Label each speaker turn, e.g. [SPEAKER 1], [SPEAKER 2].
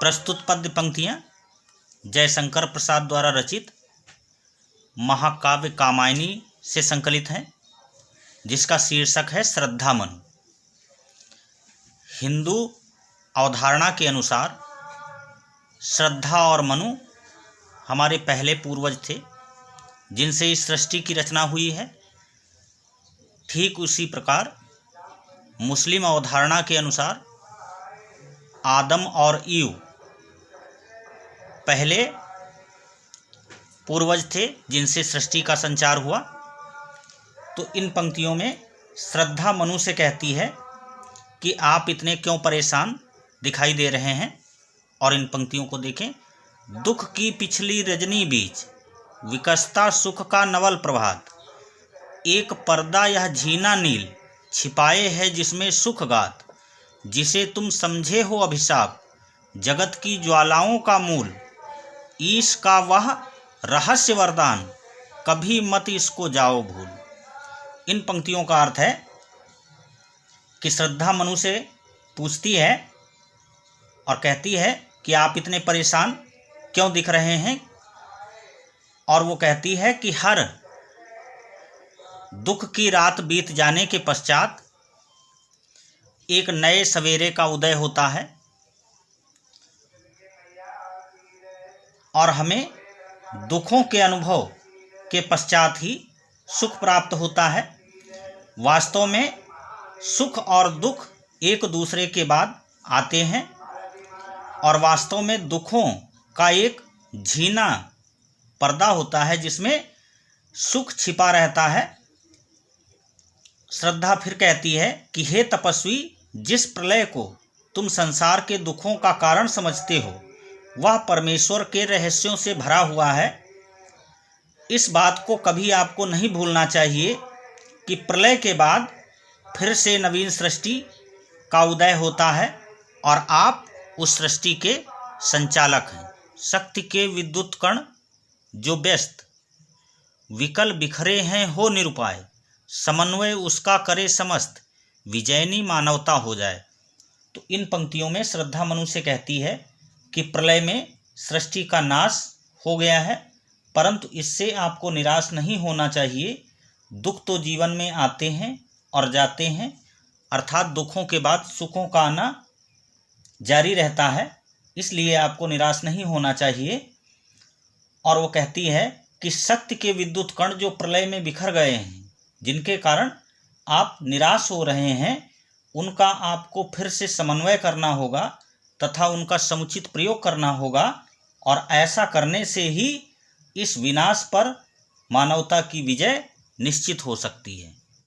[SPEAKER 1] प्रस्तुत पद्य पंक्तियाँ जयशंकर प्रसाद द्वारा रचित महाकाव्य कामायनी से संकलित हैं, जिसका शीर्षक है श्रद्धा मनु। हिंदू अवधारणा के अनुसार श्रद्धा और मनु हमारे पहले पूर्वज थे, जिनसे इस सृष्टि की रचना हुई है। ठीक उसी प्रकार मुस्लिम अवधारणा के अनुसार आदम और ईव पहले पूर्वज थे, जिनसे सृष्टि का संचार हुआ। तो इन पंक्तियों में श्रद्धा मनु से कहती है कि आप इतने क्यों परेशान दिखाई दे रहे हैं। और इन पंक्तियों को देखें। दुख की पिछली रजनी बीच विकसता सुख का नवल प्रभात, एक पर्दा यह झीना नील छिपाए है जिसमें सुख गात, जिसे तुम समझे हो अभिशाप जगत की ज्वालाओं का मूल, ईश का वह रहस्य वरदान कभी मत इसको जाओ भूल। इन पंक्तियों का अर्थ है कि श्रद्धा मनु से पूछती है और कहती है कि आप इतने परेशान क्यों दिख रहे हैं। और वो कहती है कि हर दुख की रात बीत जाने के पश्चात एक नए सवेरे का उदय होता है और हमें दुखों के अनुभव के पश्चात ही सुख प्राप्त होता है। वास्तव में सुख और दुख एक दूसरे के बाद आते हैं और वास्तव में दुखों का एक झीना पर्दा होता है जिसमें सुख छिपा रहता है। श्रद्धा फिर कहती है कि हे तपस्वी, जिस प्रलय को तुम संसार के दुखों का कारण समझते हो वह परमेश्वर के रहस्यों से भरा हुआ है। इस बात को कभी आपको नहीं भूलना चाहिए कि प्रलय के बाद फिर से नवीन सृष्टि का उदय होता है और आप उस सृष्टि के संचालक हैं। शक्ति के विद्युत कण जो व्यस्त विकल बिखरे हैं हो निरुपाय, समन्वय उसका करे समस्त, विजयनी मानवता हो जाए। तो इन पंक्तियों में श्रद्धा मनु से कहती है कि प्रलय में सृष्टि का नाश हो गया है, परंतु इससे आपको निराश नहीं होना चाहिए। दुख तो जीवन में आते हैं और जाते हैं, अर्थात दुखों के बाद सुखों का आना जारी रहता है, इसलिए आपको निराश नहीं होना चाहिए। और वो कहती है कि शक्ति के विद्युत कण जो प्रलय में बिखर गए हैं, जिनके कारण आप निराश हो रहे हैं, उनका आपको फिर से समन्वय करना होगा तथा उनका समुचित प्रयोग करना होगा। और ऐसा करने से ही इस विनाश पर मानवता की विजय निश्चित हो सकती है।